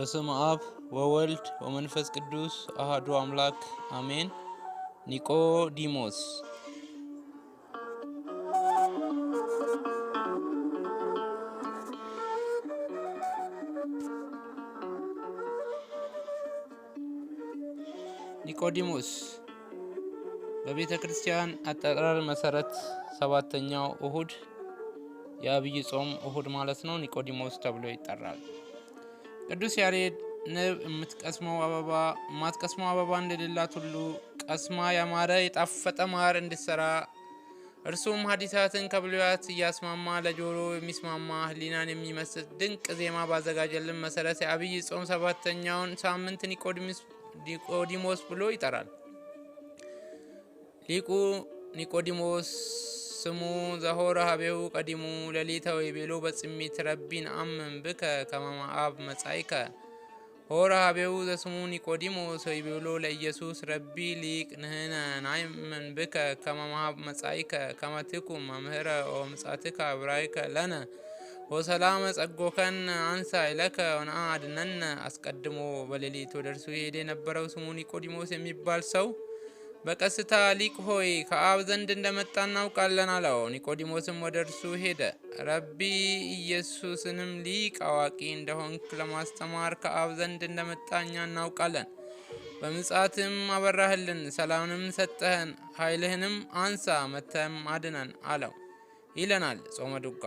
በስመ አብ ወወልድ ወመንፈስ ቅዱስ አሐዱ አምላክ አሜን። ኒቆዲሞስ በቤተ ክርስቲያን አጠራር መሰረት ሰባተኛው እሁድ የአብይ ጾም እሁድ ማለት ነው። ኒቆዲሞስ ተብሎ ይጠራል። ቅዱስ ያሬድ ንብ የማትቀስመው አበባ እንደሌላት ሁሉ ቀስማ ያማረ የጣፈጠ ማር እንድትሰራ እርሱም ሐዲሳትን ከብሉያት እያስማማ ለጆሮ የሚስማማ ሕሊናን የሚመስጥ ድንቅ ዜማ ባዘጋጀልን መሰረት የአብይ ጾም ሰባተኛውን ሳምንት ኒቆዲሞስ ብሎ ይጠራል። ሊቁ ኒቆዲሞስ ስሙ ዘሆረ ሀቤሁ ቀዲሙ ሌሊተ ወይቤሎ በጽሚት ረቢን አምን ብከ ከመ አብ መጻእከ ሆረ ሀቤሁ ዘስሙ ኒቆዲሞስ ወይቤሎ ለኢየሱስ ረቢ ሊቅ ንሕነ ናእምን ብከ ከመ አብ መጻእከ ከመ ትኩን መምህረ ወምጻእትከ አብራይከ ለነ ወሰላመ ጸጎከነ አንሳ ኢለከ ወነአድኅነነ። አስቀድሞ በሌሊት ወደ እርሱ ሄደ የነበረው ስሙ ኒቆዲሞስ የሚባል ሰው በቀስታ ሊቅ ሆይ ከአብ ዘንድ እንደመጣ እናውቃለን አለው። ኒቆዲሞስም ወደ እርሱ ሄደ። ረቢ ኢየሱስንም ሊቅ አዋቂ እንደሆንክ ለማስተማር ከአብ ዘንድ እንደመጣ እኛ እናውቃለን። በምጽአትም አበራህልን፣ ሰላምንም ሰጠህን፣ ኃይልህንም አንሳ፣ መተህም አድነን አለው ይለናል ጾመ ድጓ።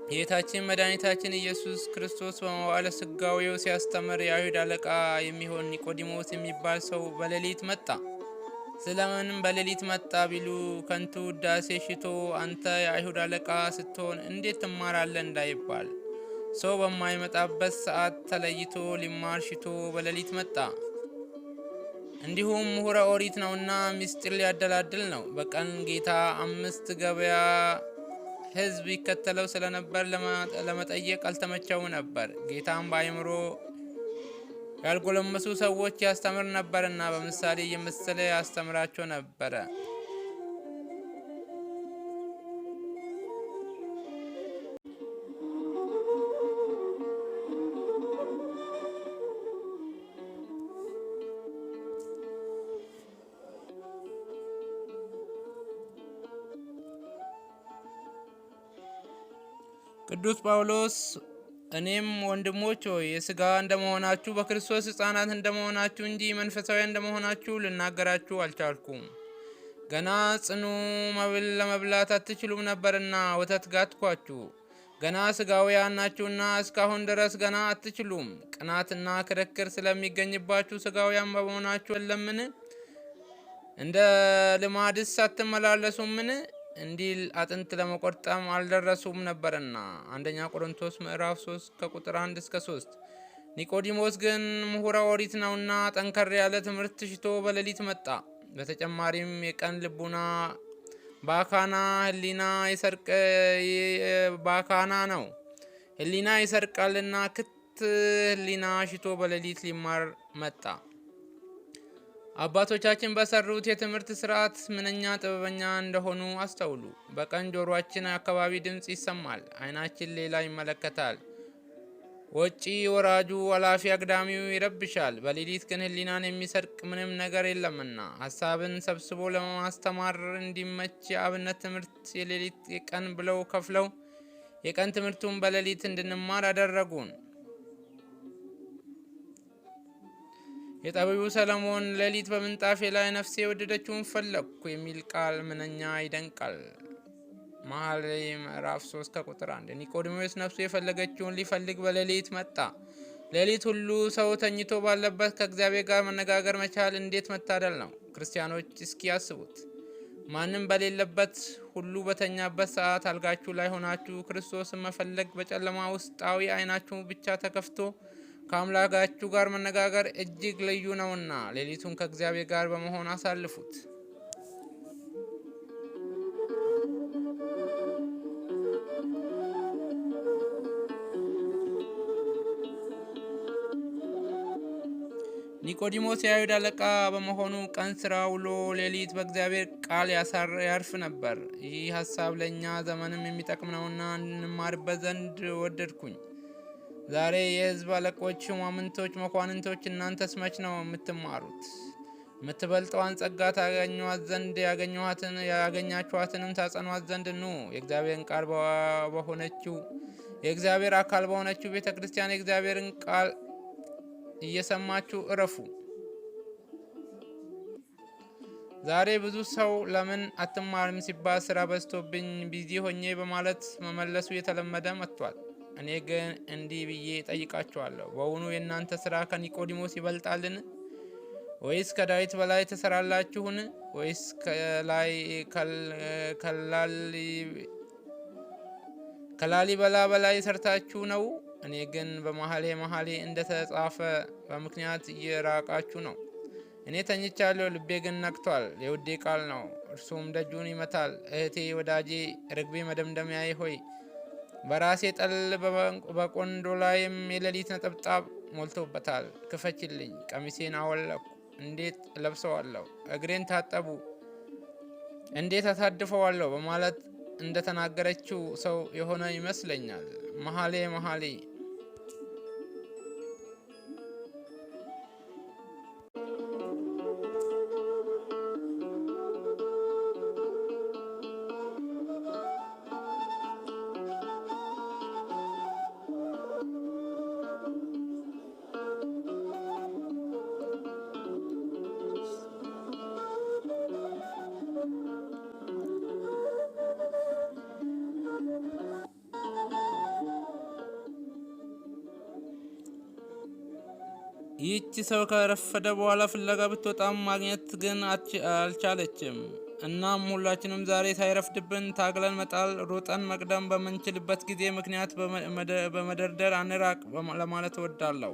ጌታችን መድኃኒታችን ኢየሱስ ክርስቶስ በመዋዕለ ሥጋዌው ሲያስተምር የአይሁድ አለቃ የሚሆን ኒቆዲሞስ የሚባል ሰው በሌሊት መጣ። ስለምንም በሌሊት መጣ ቢሉ ከንቱ ውዳሴ ሽቶ አንተ የአይሁድ አለቃ ስትሆን እንዴት ትማራለህ እንዳይባል ሰው በማይመጣበት ሰዓት ተለይቶ ሊማር ሽቶ በሌሊት መጣ። እንዲሁም ምሁረ ኦሪት ነውና ምስጢር ሊያደላድል ነው። በቀን ጌታ 5 ገበያ ሕዝብ ይከተለው ስለነበር ለመጠየቅ አልተመቸው ነበር። ጌታም በአእምሮ ያልጎለመሱ ሰዎች ያስተምር ነበርና በምሳሌ እየመሰለ ያስተምራቸው ነበረ። ቅዱስ ጳውሎስ እኔም ወንድሞች ሆይ የሥጋ እንደመሆናችሁ በክርስቶስ ሕፃናት እንደመሆናችሁ እንጂ መንፈሳዊ እንደመሆናችሁ ልናገራችሁ አልቻልኩም። ገና ጽኑ መብል ለመብላት አትችሉም ነበርና ወተት ጋትኳችሁ። ገና ሥጋውያን ናችሁና እስካሁን ድረስ ገና አትችሉም። ቅናትና ክርክር ስለሚገኝባችሁ ሥጋውያን በመሆናችሁ የለምን? እንደ ልማድስ አትመላለሱምን? እንዲል አጥንት ለመቆርጠም አልደረሱም ነበርና። አንደኛ ቆሮንቶስ ምዕራፍ 3 ከቁጥር 1 እስከ 3። ኒቆዲሞስ ግን ምሁረ ኦሪት ነውና ጠንከር ያለ ትምህርት ሽቶ በሌሊት መጣ። በተጨማሪም የቀን ልቡና ባካና ነው። ሕሊና ይሰርቃልና ክት ሕሊና ሽቶ በሌሊት ሊማር መጣ። አባቶቻችን በሰሩት የትምህርት ስርዓት ምንኛ ጥበበኛ እንደሆኑ አስተውሉ። በቀን ጆሮአችን አካባቢ ድምፅ ይሰማል፣ ዓይናችን ሌላ ይመለከታል፣ ወጪ ወራጁ አላፊ አግዳሚው ይረብሻል። በሌሊት ግን ሕሊናን የሚሰርቅ ምንም ነገር የለምና ሀሳብን ሰብስቦ ለማስተማር እንዲመች የአብነት ትምህርት የሌሊት የቀን ብለው ከፍለው የቀን ትምህርቱን በሌሊት እንድንማር አደረጉን። የጠቢቡ ሰለሞን ሌሊት በምንጣፌ ላይ ነፍሴ የወደደችውን ፈለግኩ የሚል ቃል ምንኛ ይደንቃል። መኃልየ ምዕራፍ 3 ከቁጥር 1። ኒቆዲሞስ ነፍሱ የፈለገችውን ሊፈልግ በሌሊት መጣ። ሌሊት ሁሉ ሰው ተኝቶ ባለበት ከእግዚአብሔር ጋር መነጋገር መቻል እንዴት መታደል ነው! ክርስቲያኖች እስኪ ያስቡት። ማንም በሌለበት ሁሉ በተኛበት ሰዓት አልጋችሁ ላይ ሆናችሁ ክርስቶስን መፈለግ በጨለማ ውስጣዊ ዓይናችሁ ብቻ ተከፍቶ ከአምላካችሁ ጋር መነጋገር እጅግ ልዩ ነውና ሌሊቱን ከእግዚአብሔር ጋር በመሆን አሳልፉት። ኒቆዲሞስ የአይሁድ አለቃ በመሆኑ ቀን ስራ ውሎ ሌሊት በእግዚአብሔር ቃል ያርፍ ነበር። ይህ ሀሳብ ለእኛ ዘመንም የሚጠቅም ነውና እንማርበት ዘንድ ወደድኩኝ። ዛሬ የሕዝብ አለቆች፣ ሹማምንቶች፣ መኳንንቶች እናንተስ መች ነው የምትማሩት? የምትበልጠዋን ጸጋ ታገኟት ዘንድ ያገኛችኋትንም ታጸኗት ዘንድ ኑ። የእግዚአብሔርን ቃል በሆነችው የእግዚአብሔር አካል በሆነችው ቤተ ክርስቲያን የእግዚአብሔርን ቃል እየሰማችሁ እረፉ። ዛሬ ብዙ ሰው ለምን አትማርም ሲባል ስራ በዝቶብኝ ቢዚ ሆኜ በማለት መመለሱ የተለመደ መጥቷል። እኔ ግን እንዲህ ብዬ ጠይቃችኋለሁ፣ በውኑ የእናንተ ስራ ከኒቆዲሞስ ይበልጣልን? ወይስ ከዳዊት በላይ ትሰራላችሁን? ወይስ ከላሊበላ በላይ ሰርታችሁ ነው? እኔ ግን በመኃልየ እንደተጻፈ በምክንያት እየራቃችሁ ነው። እኔ ተኝቻለሁ፣ ልቤ ግን ነቅቷል። የውዴ ቃል ነው፣ እርሱም ደጁን ይመታል። እህቴ ወዳጄ፣ ርግቤ መደምደሚያዬ ሆይ በራሴ ጠል በቆንዶ ላይም የሌሊት ነጠብጣብ ሞልቶበታል። ክፈችልኝ፣ ቀሚሴን አወለኩ፣ እንዴት እለብሰዋለሁ? እግሬን ታጠቡ፣ እንዴት አሳድፈዋለሁ? በማለት እንደተናገረችው ሰው የሆነ ይመስለኛል። መኃልየ ይህች ሰው ከረፈደ በኋላ ፍለጋ ብትወጣም ማግኘት ግን አልቻለችም። እናም ሁላችንም ዛሬ ሳይረፍድብን ታግለን መጣል፣ ሮጠን መቅደም በምንችልበት ጊዜ ምክንያት በመደርደር አንራቅ ለማለት እወዳለሁ።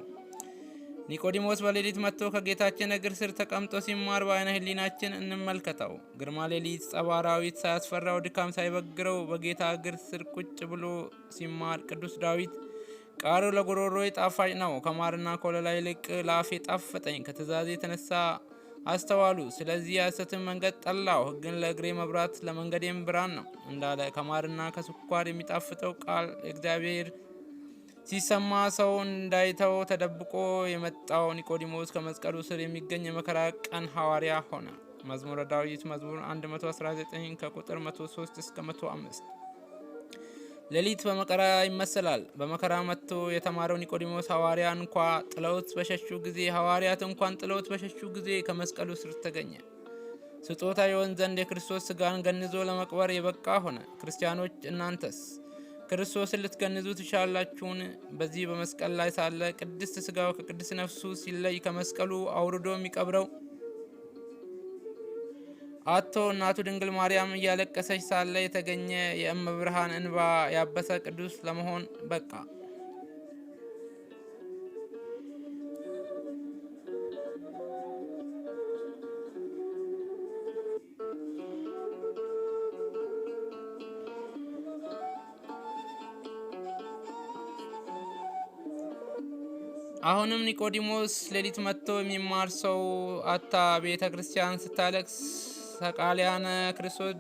ኒቆዲሞስ በሌሊት መጥቶ ከጌታችን እግር ስር ተቀምጦ ሲማር በዓይነ ሕሊናችን እንመልከተው። ግርማ ሌሊት ጸባራዊት ሳያስፈራው፣ ድካም ሳይበግረው በጌታ እግር ስር ቁጭ ብሎ ሲማር ቅዱስ ዳዊት ቃሉ ለጉሮሮዬ ጣፋጭ ነው፣ ከማርና ከወለላ ይልቅ ለአፌ ጣፈጠኝ፣ ከትእዛዜ የተነሳ አስተዋሉ። ስለዚህ የሐሰትን መንገድ ጠላሁ፣ ሕግን ለእግሬ መብራት ለመንገዴም ብርሃን ነው እንዳለ ከማርና ከስኳር የሚጣፍጠው ቃል እግዚአብሔር ሲሰማ ሰው እንዳይተው ተደብቆ የመጣው ኒቆዲሞስ ከመስቀሉ ስር የሚገኝ የመከራ ቀን ሐዋርያ ሆነ። መዝሙረ ዳዊት መዝሙር 119 ከቁጥር 103 እስከ 105። ሌሊት በመከራ ይመሰላል። በመከራ መጥቶ የተማረው ኒቆዲሞስ ሐዋርያት እንኳን ጥለውት በሸሹ ጊዜ ከመስቀሉ ስር ተገኘ። ስጦታ ይሆን ዘንድ የክርስቶስ ሥጋን ገንዞ ለመቅበር የበቃ ሆነ። ክርስቲያኖች እናንተስ ክርስቶስን ልትገንዙ ትሻላችሁን? በዚህ በመስቀል ላይ ሳለ ቅድስት ሥጋው ከቅድስት ነፍሱ ሲለይ ከመስቀሉ አውርዶ የሚቀብረው አቶ እናቱ ድንግል ማርያም እያለቀሰች ሳለ የተገኘ የእመብርሃን እንባ ያበሰ ቅዱስ ለመሆን በቃ። አሁንም ኒቆዲሞስ ሌሊት መጥቶ የሚማር ሰው አታ ቤተ ክርስቲያን ስታለቅስ ሰቃሊያነ ክርስቶስ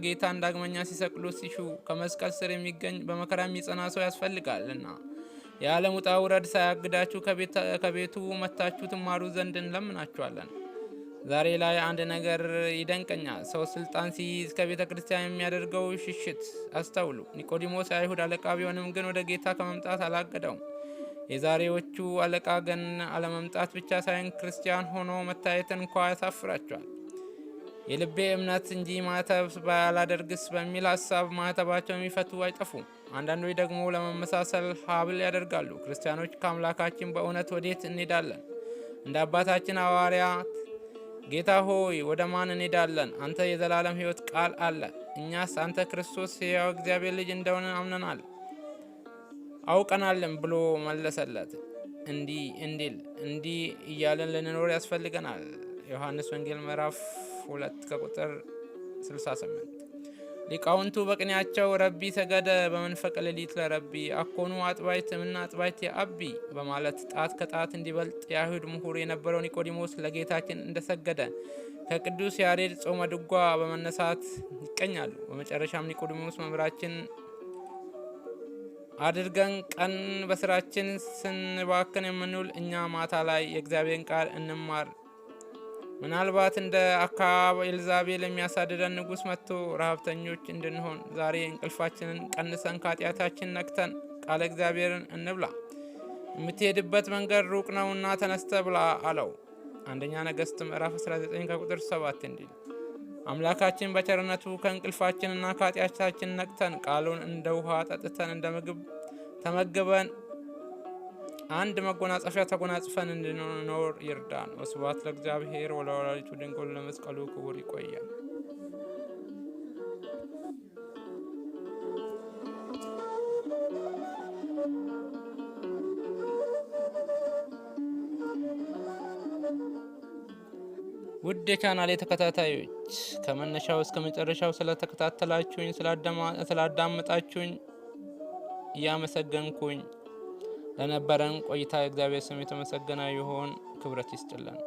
ጌታን ዳግመኛ ሲሰቅሉ ሲሹ ከመስቀል ስር የሚገኝ በመከራ የሚጸና ሰው ያስፈልጋልና የዓለም ውጣ ውረድ ሳያግዳችሁ ከቤቱ መታችሁ ትማሩ ዘንድ እንለምናችኋለን። ዛሬ ላይ አንድ ነገር ይደንቀኛል። ሰው ስልጣን ሲይዝ ከቤተ ክርስቲያን የሚያደርገው ሽሽት አስተውሉ። ኒቆዲሞስ የአይሁድ አለቃ ቢሆንም ግን ወደ ጌታ ከመምጣት አላገደውም። የዛሬዎቹ አለቃ ግን አለመምጣት ብቻ ሳይሆን ክርስቲያን ሆኖ መታየትን እንኳ ያሳፍራቸዋል። የልቤ እምነት እንጂ ማተብ ባላደርግስ በሚል ሀሳብ ማተባቸው የሚፈቱ አይጠፉም። አንዳንዶች ደግሞ ለመመሳሰል ሀብል ያደርጋሉ። ክርስቲያኖች ከአምላካችን በእውነት ወዴት እንሄዳለን? እንደ አባታችን ሐዋርያት ጌታ ሆይ ወደ ማን እንሄዳለን? አንተ የዘላለም ሕይወት ቃል አለ። እኛስ አንተ ክርስቶስ ሕያው እግዚአብሔር ልጅ እንደሆነ አምነናል አውቀናልን ብሎ መለሰለት። እንዲህ እያለን ልንኖር ያስፈልገናል። ዮሐንስ ወንጌል ምዕራፍ 2 ከቁጥር 68። ሊቃውንቱ በቅኔያቸው ረቢ ሰገደ በመንፈቀ ሌሊት ለረቢ አኮኑ አጥባይት እምና አጥባይት የአቢ በማለት ጣት ከጣት እንዲበልጥ የአይሁድ ምሁር የነበረው ኒቆዲሞስ ለጌታችን እንደሰገደ ከቅዱስ ያሬድ ጾመ ድጓ በመነሳት ይቀኛሉ። በመጨረሻም ኒቆዲሞስ መምህራችን አድርገን ቀን በስራችን ስንባክን የምንውል እኛ ማታ ላይ የእግዚአብሔርን ቃል እንማር። ምናልባት እንደ አክዓብ ኤልዛቤል የሚያሳድደን ንጉሥ መጥቶ ረሃብተኞች እንድንሆን ዛሬ እንቅልፋችንን ቀንሰን ከኃጢአታችን ነቅተን ቃለ እግዚአብሔርን እንብላ። የምትሄድበት መንገድ ሩቅ ነውና ተነስተ ብላ አለው። አንደኛ ነገሥት ምዕራፍ 19 ከቁጥር 7 እንዲል አምላካችን በቸርነቱ ከእንቅልፋችንና ከኃጢአታችን ነቅተን ቃሉን እንደ ውሃ ጠጥተን እንደ ምግብ ተመግበን አንድ መጎናጸፊያ ተጎናጽፈን እንድንኖር ይርዳን። ወስብሐት ለእግዚአብሔር ወለወላዲቱ ድንግል ለመስቀሉ ክቡር። ይቆያል። ውድ የቻናሌ ተከታታዮች ከመነሻው እስከ መጨረሻው ስለተከታተላችሁኝ ስላዳመጣችሁኝ እያመሰገንኩኝ ለነበረን ቆይታ እግዚአብሔር ስም የተመሰገነ ይሁን። ክብረት ይስጥልን።